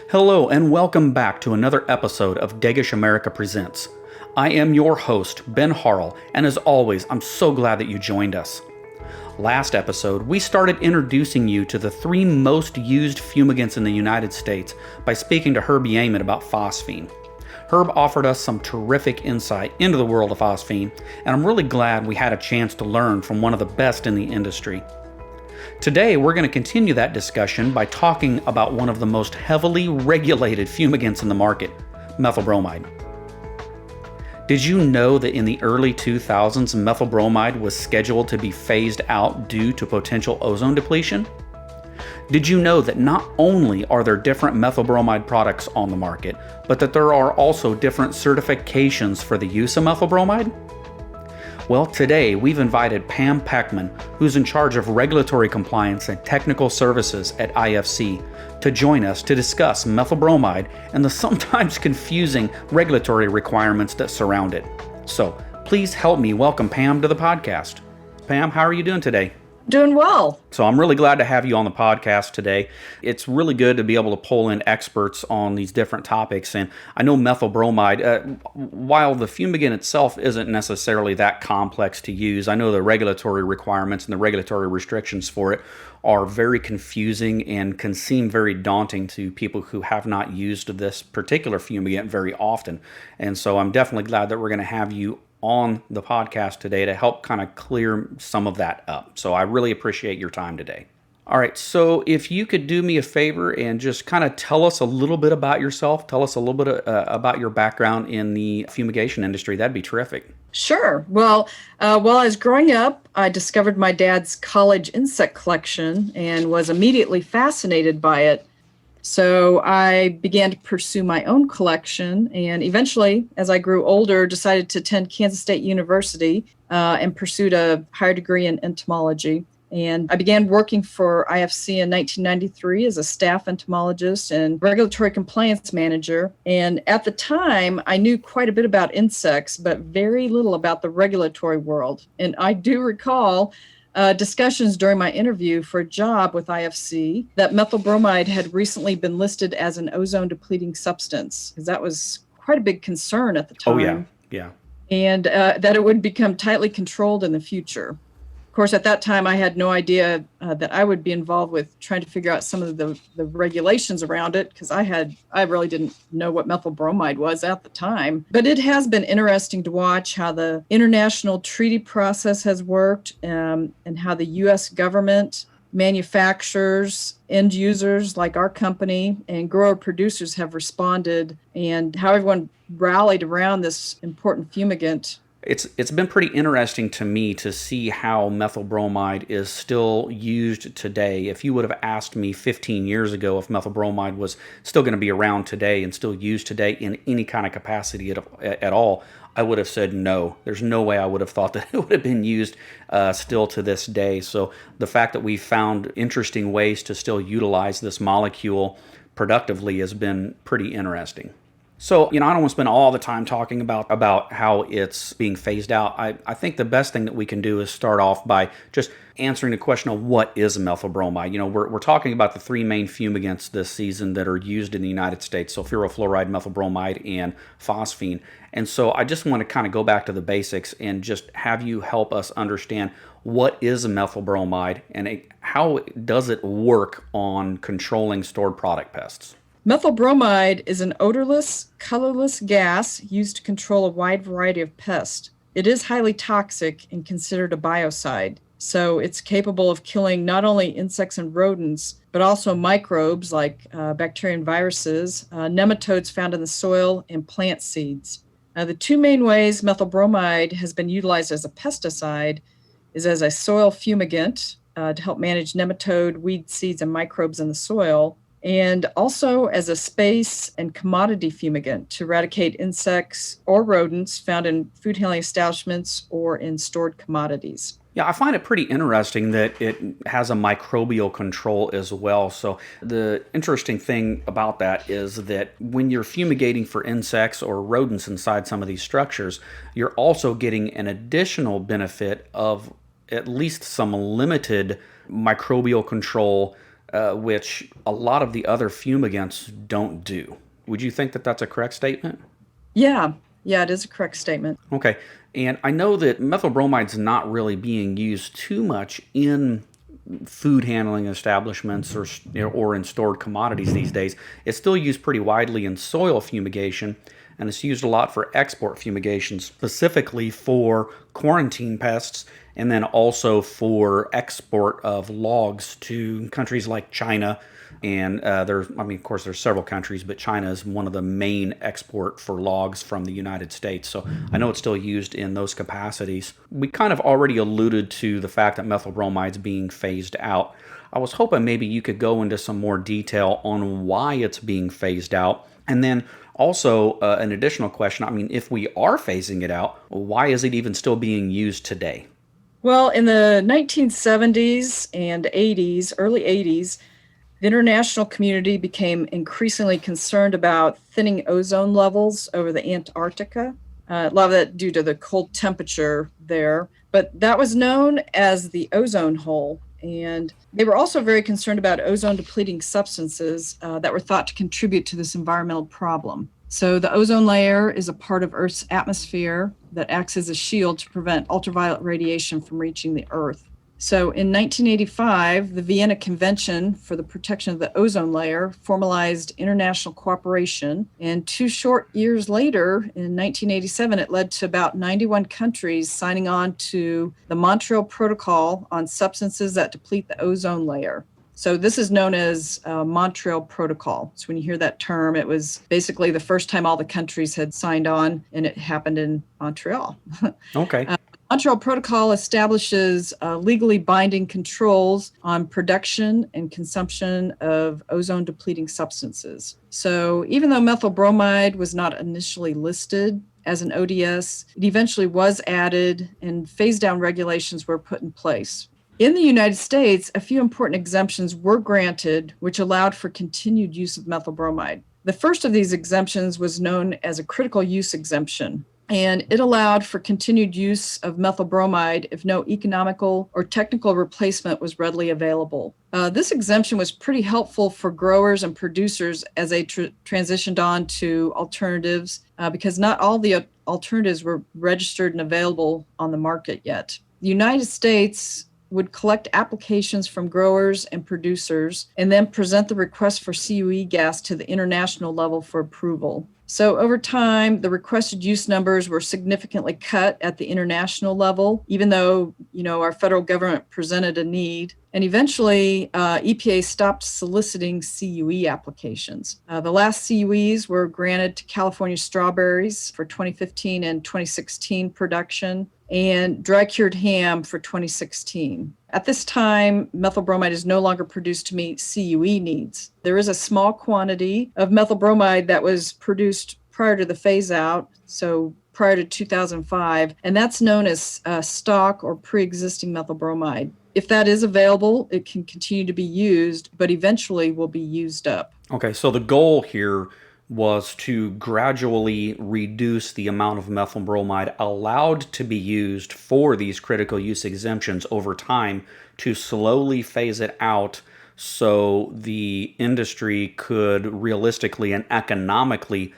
Hello and welcome back to another episode of Degesch America Presents. I am your host, Ben Harrell, and as always, I'm so glad that you joined us. Last episode, we started introducing you to the three most used fumigants in the United States by speaking to Herb Yeaman about phosphine. Herb offered us some terrific insight into the world of phosphine, and I'm really glad we had a chance to learn from one of the best in the industry. Today, we're going to continue that discussion by talking about one of the most heavily regulated fumigants in the market, methyl bromide. Did you know that in the early 2000s, methyl bromide was scheduled to be phased out due to potential ozone depletion? Did you know that not only are there different methyl bromide products on the market, but that there are also different certifications for the use of methyl bromide? Well, today we've invited Pam Peckman, who's in charge of regulatory compliance and technical services at IFC, to join us to discuss methyl bromide and the sometimes confusing regulatory requirements that surround it. So, please help me welcome Pam to the podcast. Pam, how are you doing today? Doing well. So I'm really glad to have you on the podcast today. It's really good to be able to pull in experts on these different topics. And I know methyl bromide, while the fumigant itself isn't necessarily that complex to use, I know the regulatory requirements and the regulatory restrictions for it are very confusing and can seem very daunting to people who have not used this particular fumigant very often. And so I'm definitely glad that we're going to have you on the podcast today to help kind of clear some of that up. So I really appreciate your time today. All right, so if you could do me a favor and just kind of tell us a little bit about yourself, tell us a little bit about your background in the fumigation industry, that'd be terrific. Sure. Well, while I was growing up, I discovered my dad's college insect collection and was immediately fascinated by it. So I began to pursue my own collection, and eventually, as I grew older, decided to attend Kansas State University and pursued a higher degree in entomology. And I began working for IFC in 1993 as a staff entomologist and regulatory compliance manager. And at the time, I knew quite a bit about insects, but very little about the regulatory world. And I do recall discussions during my interview for a job with IFC that methyl bromide had recently been listed as an ozone depleting substance, because that was quite a big concern at the time. Oh, yeah. And that it would become tightly controlled in the future. Of course, at that time, I had no idea that I would be involved with trying to figure out some of the regulations around it, because I really didn't know what methyl bromide was at the time. But it has been interesting to watch how the international treaty process has worked and how the U.S. government, manufacturers, end users like our company, and grower producers have responded, and how everyone rallied around this important fumigant. It's been pretty interesting to me to see how methyl bromide is still used today. If you would have asked me 15 years ago if methyl bromide was still going to be around today and still used today in any kind of capacity at all, I would have said no. There's no way I would have thought that it would have been used still to this day. So the fact that we found interesting ways to still utilize this molecule productively has been pretty interesting. So, I don't want to spend all the time talking about how it's being phased out. I think the best thing that we can do is start off by just answering the question of what is methyl bromide. We're talking about the three main fumigants this season that are used in the United States, sulfurofluoride, methyl bromide, and phosphine. And so I just want to kind of go back to the basics and just have you help us understand what is a methyl bromide and how does it work on controlling stored product pests. Methyl bromide is an odorless, colorless gas used to control a wide variety of pests. It is highly toxic and considered a biocide, so it's capable of killing not only insects and rodents, but also microbes like bacteria and viruses, nematodes found in the soil, and plant seeds. The two main ways methyl bromide has been utilized as a pesticide is as a soil fumigant to help manage nematode, weed seeds, and microbes in the soil, and also as a space and commodity fumigant to eradicate insects or rodents found in food handling establishments or in stored commodities. Yeah, I find it pretty interesting that it has a microbial control as well. So the interesting thing about that is that when you're fumigating for insects or rodents inside some of these structures, you're also getting an additional benefit of at least some limited microbial control which a lot of the other fumigants don't do. Would you think that that's a correct statement? Yeah, yeah, it is a correct statement. Okay. And I know that methyl bromide's not really being used too much in food handling establishments or in stored commodities these days. It's still used pretty widely in soil fumigation, and it's used a lot for export fumigation, specifically for quarantine pests, and then also for export of logs to countries like China. And of course, there's several countries, but China is one of the main export for logs from the United States. So I know it's still used in those capacities. We kind of already alluded to the fact that methyl bromide's being phased out. I was hoping maybe you could go into some more detail on why it's being phased out. And then also an additional question, if we are phasing it out, why is it even still being used today? Well, in the 1970s and 80s, early 80s, the international community became increasingly concerned about thinning ozone levels over the Antarctica. A lot of that due to the cold temperature there, but that was known as the ozone hole. And they were also very concerned about ozone depleting substances that were thought to contribute to this environmental problem. So the ozone layer is a part of Earth's atmosphere that acts as a shield to prevent ultraviolet radiation from reaching the Earth. So in 1985, the Vienna Convention for the Protection of the Ozone Layer formalized international cooperation. And 2 short years later, in 1987, it led to about 91 countries signing on to the Montreal Protocol on substances that deplete the ozone layer. So this is known as Montreal Protocol. So when you hear that term, it was basically the first time all the countries had signed on, and it happened in Montreal. Okay. Montreal Protocol establishes legally binding controls on production and consumption of ozone-depleting substances. So even though methyl bromide was not initially listed as an ODS, it eventually was added and phase-down regulations were put in place. In the United States, a few important exemptions were granted, which allowed for continued use of methyl bromide. The first of these exemptions was known as a critical use exemption, and it allowed for continued use of methyl bromide if no economical or technical replacement was readily available. This exemption was pretty helpful for growers and producers as they transitioned on to alternatives because not all the alternatives were registered and available on the market yet. The United States would collect applications from growers and producers and then present the request for CUE gas to the international level for approval. So over time, the requested use numbers were significantly cut at the international level, even though, our federal government presented a need. And eventually, EPA stopped soliciting CUE applications. The last CUEs were granted to California strawberries for 2015 and 2016 production, and dry cured ham for 2016. At this time, methyl bromide is no longer produced to meet CUE needs. There is a small quantity of methyl bromide that was produced prior to the phase out, so prior to 2005, and that's known as stock or pre-existing methyl bromide. If that is available, it can continue to be used, but eventually will be used up. Okay, so the goal here was to gradually reduce the amount of methyl bromide allowed to be used for these critical use exemptions over time, to slowly phase it out so the industry could realistically and economically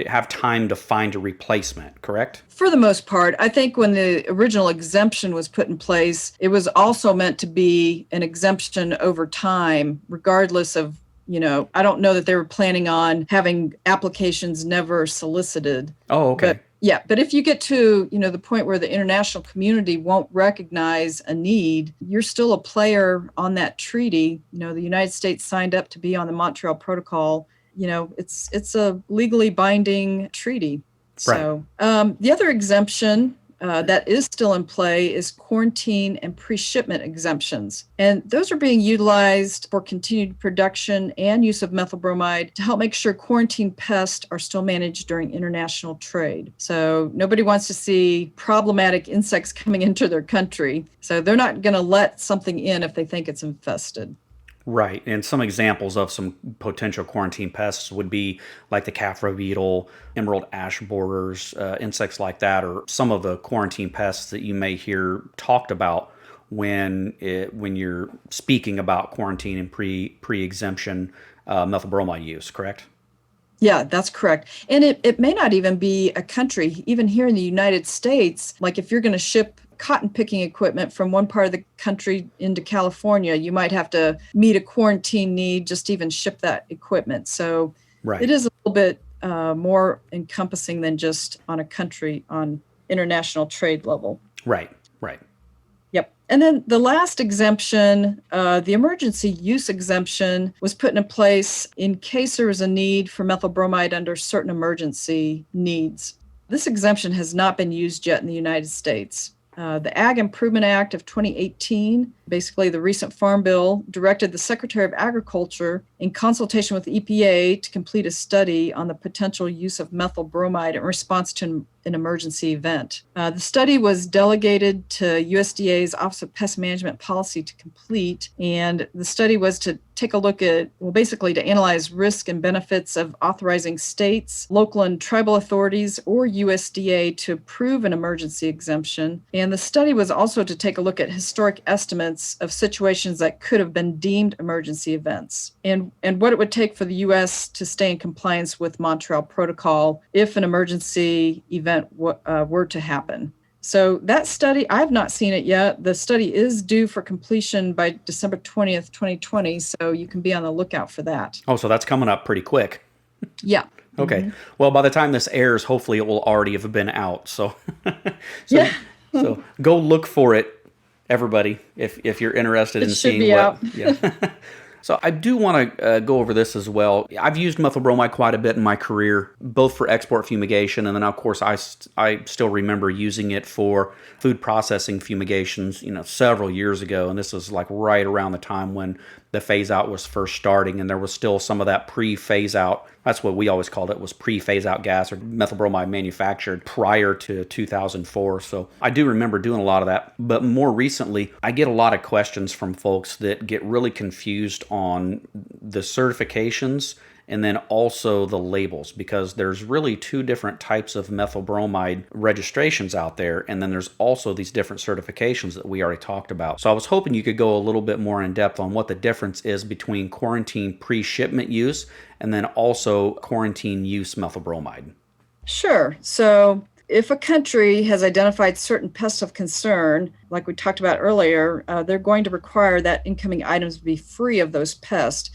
have time to find a replacement, correct? For the most part, I think when the original exemption was put in place, it was also meant to be an exemption over time, regardless of I don't know that they were planning on having applications never solicited. Oh, okay. But if you get to, the point where the international community won't recognize a need, you're still a player on that treaty. The United States signed up to be on the Montreal Protocol. It's a legally binding treaty. Right. So the other exemption that is still in play is quarantine and pre-shipment exemptions. And those are being utilized for continued production and use of methyl bromide to help make sure quarantine pests are still managed during international trade. So nobody wants to see problematic insects coming into their country. So they're not going to let something in if they think it's infested. Right. And some examples of some potential quarantine pests would be like the Caffrey beetle, emerald ash borers, insects like that, or some of the quarantine pests that you may hear talked about when you're speaking about quarantine and pre-exemption methyl bromide use, correct? Yeah, that's correct. And it may not even be a country. Even here in the United States, like if you're going to ship cotton picking equipment from one part of the country into California, you might have to meet a quarantine need just to even ship that equipment. So Right. it is a little bit more encompassing than just on a country, on international trade level. Right. Right. Yep. And then the last exemption, the emergency use exemption, was put in place in case there was a need for methyl bromide under certain emergency needs. This exemption has not been used yet in the United States. The Ag Improvement Act of 2018, basically the recent Farm Bill, directed the Secretary of Agriculture in consultation with EPA to complete a study on the potential use of methyl bromide in response to an emergency event. The study was delegated to USDA's Office of Pest Management Policy to complete, and the study was to take a look at, well, basically to analyze risk and benefits of authorizing states, local and tribal authorities, or USDA to approve an emergency exemption. And the study was also to take a look at historic estimates of situations that could have been deemed emergency events, and what it would take for the U.S. to stay in compliance with Montreal Protocol if an emergency event were to happen. So that study, I've not seen it yet. The study is due for completion by December 20th, 2020, so you can be on the lookout for that. Oh, so that's coming up pretty quick. Yeah. Okay. Mm-hmm. Well, by the time this airs, hopefully it will already have been out. So, Yeah. so go look for it, everybody, if you're interested in should seeing be what. out. Yeah. So I do want to go over this as well. I've used methyl bromide quite a bit in my career, both for export fumigation, and then of course I still remember using it for food processing fumigations, several years ago. And this was like right around the time when the phase out was first starting, and there was still some of that pre-phase out. That's what we always called it, was pre-phase out gas, or methyl bromide manufactured prior to 2004. So I do remember doing a lot of that. But more recently, I get a lot of questions from folks that get really confused on the certifications and then also the labels, because there's really two different types of methyl bromide registrations out there, and then there's also these different certifications that we already talked about. So I was hoping you could go a little bit more in depth on what the difference is between quarantine pre-shipment use and then also quarantine use methyl bromide. Sure. So if a country has identified certain pests of concern, like we talked about earlier, they're going to require that incoming items be free of those pests.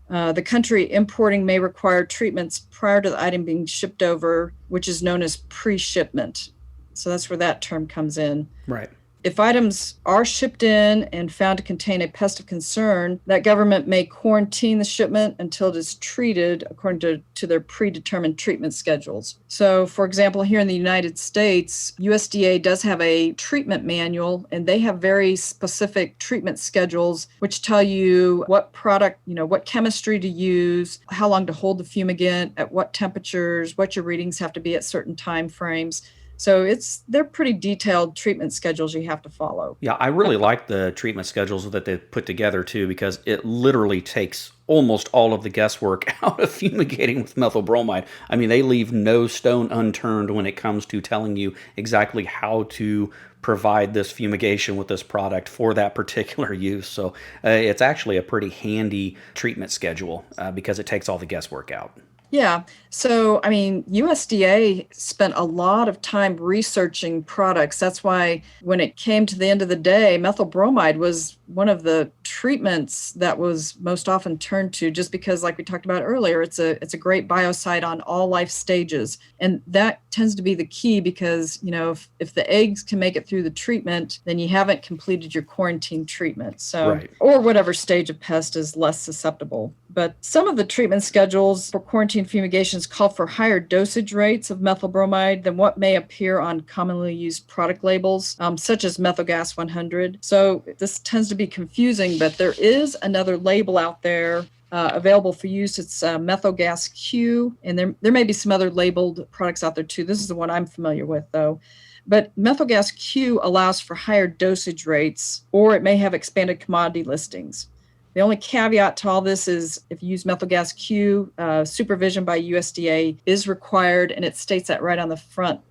The country importing may require treatments prior to the item being shipped over, which is known as pre-shipment. So that's where that term comes in. Right. If items are shipped in and found to contain a pest of concern, that government may quarantine the shipment until it is treated according to their predetermined treatment schedules. So, for example, here in the United States, USDA does have a treatment manual, and they have very specific treatment schedules which tell you what product, what chemistry to use, how long to hold the fumigant, at what temperatures, what your readings have to be at certain time frames. So they're pretty detailed treatment schedules you have to follow. Yeah, I really like the treatment schedules that they've put together too, because it literally takes almost all of the guesswork out of fumigating with methyl bromide. I mean, they leave no stone unturned when it comes to telling you exactly how to provide this fumigation with this product for that particular use. So it's actually a pretty handy treatment schedule because it takes all the guesswork out. Yeah. So, I mean, USDA spent a lot of time researching products. That's why when it came to the end of the day, methyl bromide was one of the treatments that was most often turned to, just because, like we talked about earlier, it's a great biocide on all life stages. And that tends to be the key because, if the eggs can make it through the treatment, then you haven't completed your quarantine treatment. So, right. Or whatever stage of pest is less susceptible. But some of the treatment schedules for quarantine fumigations call for higher dosage rates of methyl bromide than what may appear on commonly used product labels, such as methyl gas 100. So this tends to be confusing, but there is another label out there available for use. It's methyl gas Q, and there may be some other labeled products out there too. This is the one I'm familiar with, though. But methyl gas Q allows for higher dosage rates, or it may have expanded commodity listings. The only caveat to all this is if you use methyl gas Q, supervision by USDA is required, and it states that right on the front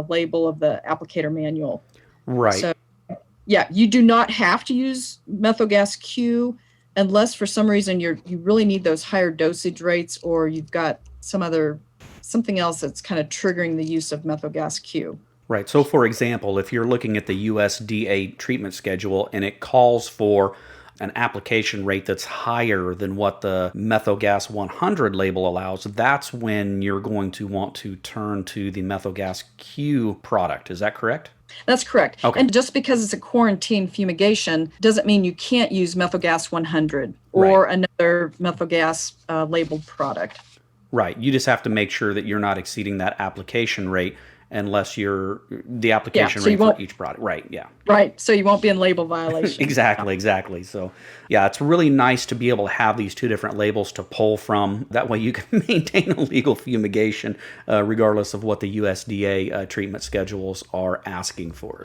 label of the applicator manual. Right. So Yeah, you do not have to use methyl gas Q unless for some reason you really need those higher dosage rates, or you've got something else that's kind of triggering the use of methyl gas Q. Right. So, for example, if you're looking at the USDA treatment schedule and it calls for an application rate that's higher than what the methyl gas 100 label allows, that's when you're going to want to turn to the methyl gas Q product. Is that correct? That's correct. Okay. And just because it's a quarantine fumigation doesn't mean you can't use methyl gas 100 or another methyl gas labeled product. Right. You just have to make sure that you're not exceeding that application rate unless you're the application rate for each product. Right. Yeah. Right. So you won't be in label violation. Exactly. So, yeah, it's really nice to be able to have these two different labels to pull from. That way you can maintain a legal fumigation regardless of what the USDA treatment schedules are asking for.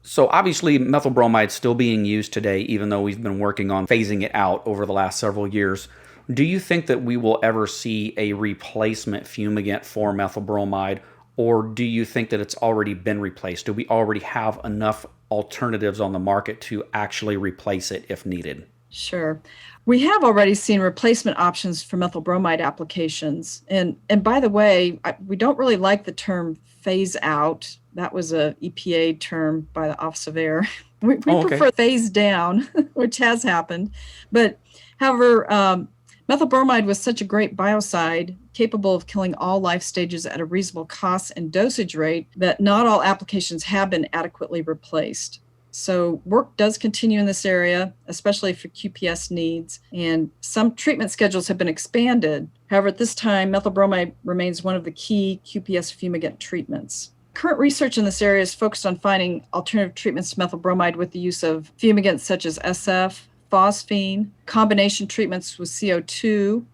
So obviously methyl bromide is still being used today, even though we've been working on phasing it out over the last several years. Do you think that we will ever see a replacement fumigant for methyl bromide? Or do you think that it's already been replaced? Do we already have enough alternatives on the market to actually replace it if needed? Sure. We have already seen replacement options for methyl bromide applications. And by the way, we don't really like the term phase out. That was a EPA term by the Office of Air. We prefer phase down, which has happened. But however, methyl bromide was such a great biocide, capable of killing all life stages at a reasonable cost and dosage rate, that not all applications have been adequately replaced. So work does continue in this area, especially for QPS needs, and some treatment schedules have been expanded. However, at this time, methyl bromide remains one of the key QPS fumigant treatments. Current research in this area is focused on finding alternative treatments to methyl bromide with the use of fumigants such as SF, phosphine, combination treatments with CO2,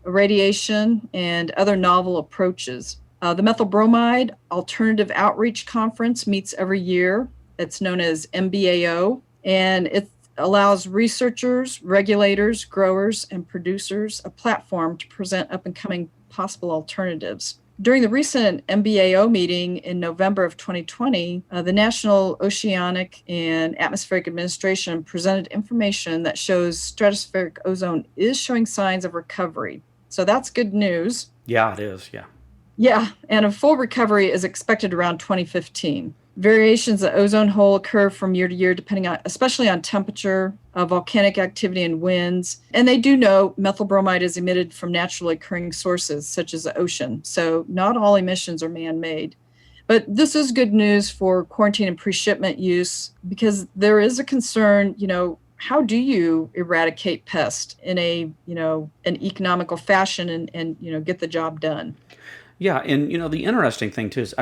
irradiation, and other novel approaches. The Methyl Bromide Alternative Outreach Conference meets every year. It's known as MBAO, and it allows researchers, regulators, growers, and producers a platform to present up-and-coming possible alternatives. During the recent MBAO meeting in November of 2020, the National Oceanic and Atmospheric Administration presented information that shows stratospheric ozone is showing signs of recovery. So that's good news. Yeah, it is. Yeah. Yeah, and a full recovery is expected around 2015. Variations of the ozone hole occur from year to year, depending on, especially on temperature, volcanic activity, and winds. And they do know methyl bromide is emitted from naturally occurring sources, such as the ocean. So not all emissions are man-made. But this is good news for quarantine and pre-shipment use, because there is a concern, how do you eradicate pest in an economical fashion and get the job done? Yeah, and the interesting thing too is,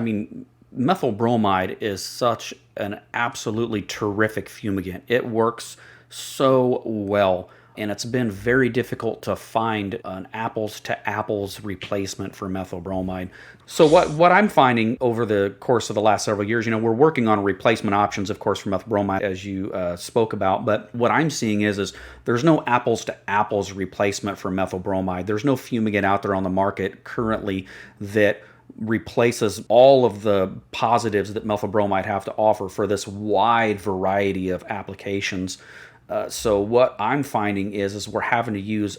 methyl bromide is such an absolutely terrific fumigant. It works so well, and it's been very difficult to find an apples to apples replacement for methyl bromide. So what I'm finding over the course of the last several years, we're working on replacement options, of course, for methyl bromide, as you spoke about. But what I'm seeing is there's no apples to apples replacement for methyl bromide. There's no fumigant out there on the market currently that replaces all of the positives that methyl bromide have to offer for this wide variety of applications. So what I'm finding is we're having to use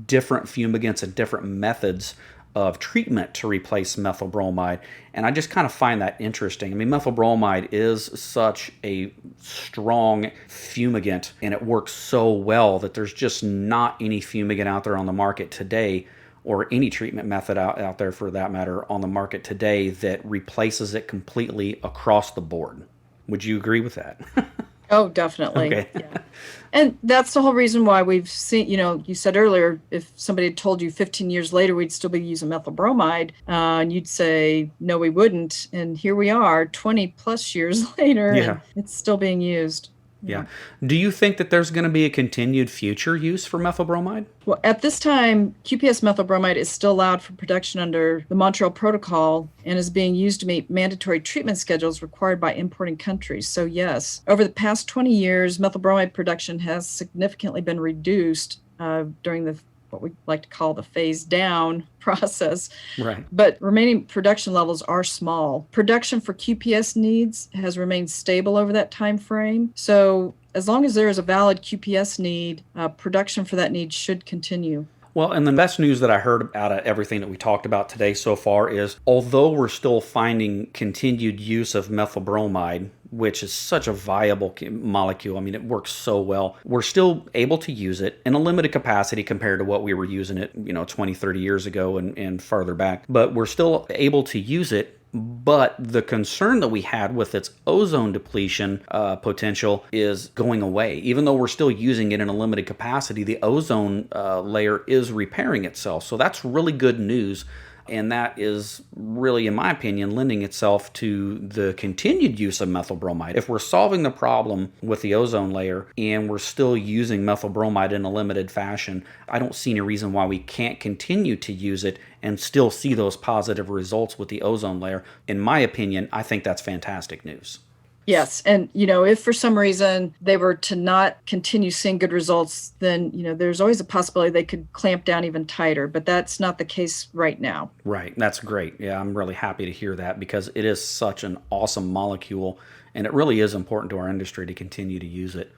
different fumigants and different methods of treatment to replace methyl bromide. And I just kind of find that interesting. Methyl bromide is such a strong fumigant, and it works so well that there's just not any fumigant out there on the market today, or any treatment method out there for that matter on the market today, that replaces it completely across the board. Would you agree with that? Oh, definitely. Okay. Yeah. And that's the whole reason why we've seen, you said earlier, if somebody had told you 15 years later we'd still be using methyl bromide, and you'd say, no, we wouldn't. And here we are 20 plus years later, and it's still being used. Yeah. Do you think that there's going to be a continued future use for methyl bromide? Well, at this time, QPS methyl bromide is still allowed for production under the Montreal Protocol and is being used to meet mandatory treatment schedules required by importing countries. So yes, over the past 20 years, methyl bromide production has significantly been reduced during the what we like to call the phase down process. Right. But remaining production levels are small. Production for QPS needs has remained stable over that time frame. So as long as there is a valid QPS need, production for that need should continue. Well, and the best news that I heard out of everything that we talked about today so far is, although we're still finding continued use of methyl bromide, which is such a viable molecule, I mean, it works so well, we're still able to use it in a limited capacity compared to what we were using it, 20, 30 years ago and farther back. But we're still able to use it. But the concern that we had with its ozone depletion potential is going away. Even though we're still using it in a limited capacity, the ozone layer is repairing itself. So that's really good news. And that is really, in my opinion, lending itself to the continued use of methyl bromide. If we're solving the problem with the ozone layer and we're still using methyl bromide in a limited fashion, I don't see any reason why we can't continue to use it and still see those positive results with the ozone layer. In my opinion, I think that's fantastic news. Yes. And, if for some reason they were to not continue seeing good results, then, there's always a possibility they could clamp down even tighter. But that's not the case right now. Right. That's great. Yeah, I'm really happy to hear that because it is such an awesome molecule and it really is important to our industry to continue to use it.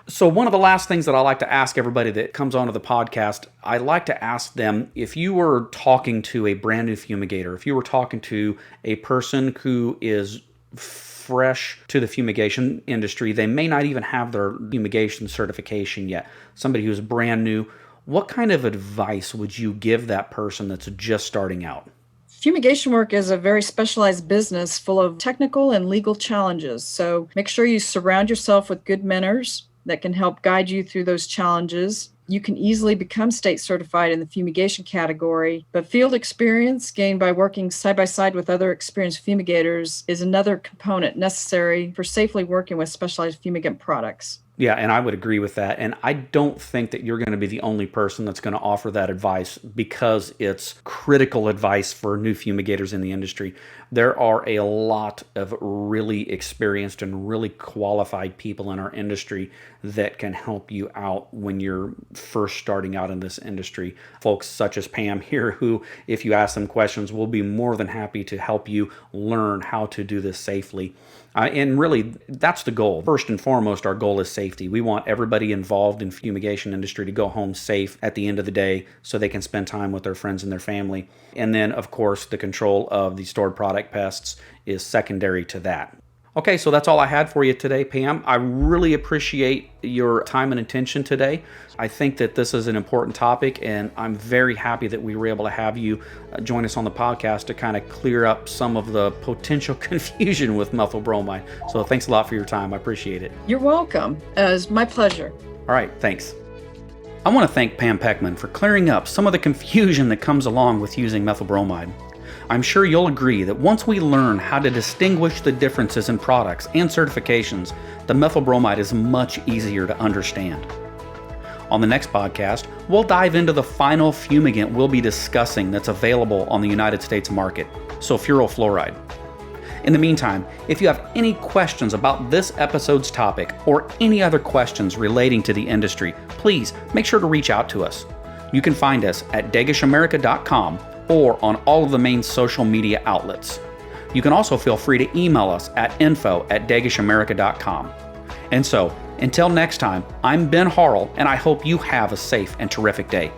So one of the last things that I like to ask everybody that comes onto the podcast, I like to ask them, if you were talking to a brand new fumigator, if you were talking to a person who is fresh to the fumigation industry, they may not even have their fumigation certification yet, somebody who's brand new, what kind of advice would you give that person that's just starting out? Fumigation work is a very specialized business full of technical and legal challenges. So make sure you surround yourself with good mentors that can help guide you through those challenges. You can easily become state certified in the fumigation category, but field experience gained by working side by side with other experienced fumigators is another component necessary for safely working with specialized fumigant products. Yeah, and I would agree with that. And I don't think that you're going to be the only person that's going to offer that advice because it's critical advice for new fumigators in the industry. There are a lot of really experienced and really qualified people in our industry that can help you out when you're first starting out in this industry. Folks such as Pam here, who, if you ask them questions, will be more than happy to help you learn how to do this safely. And really, that's the goal. First and foremost, our goal is safety. We want everybody involved in fumigation industry to go home safe at the end of the day so they can spend time with their friends and their family. And then, of course, the control of the stored product pests is secondary to that. Okay, so that's all I had for you today, Pam. I really appreciate your time and attention today. I think that this is an important topic, and I'm very happy that we were able to have you join us on the podcast to kind of clear up some of the potential confusion with methyl bromide. So thanks a lot for your time. I appreciate it. You're welcome. It's my pleasure. All right, thanks. I want to thank Pam Peckman for clearing up some of the confusion that comes along with using methyl bromide. I'm sure you'll agree that once we learn how to distinguish the differences in products and certifications, the methyl bromide is much easier to understand. On the next podcast, we'll dive into the final fumigant we'll be discussing that's available on the United States market, sulfurofluoride. In the meantime, if you have any questions about this episode's topic or any other questions relating to the industry, please make sure to reach out to us. You can find us at degeschamerica.com or on all of the main social media outlets. You can also feel free to email us at info@degeschamerica.com. And so, until next time, I'm Ben Harrell, and I hope you have a safe and terrific day.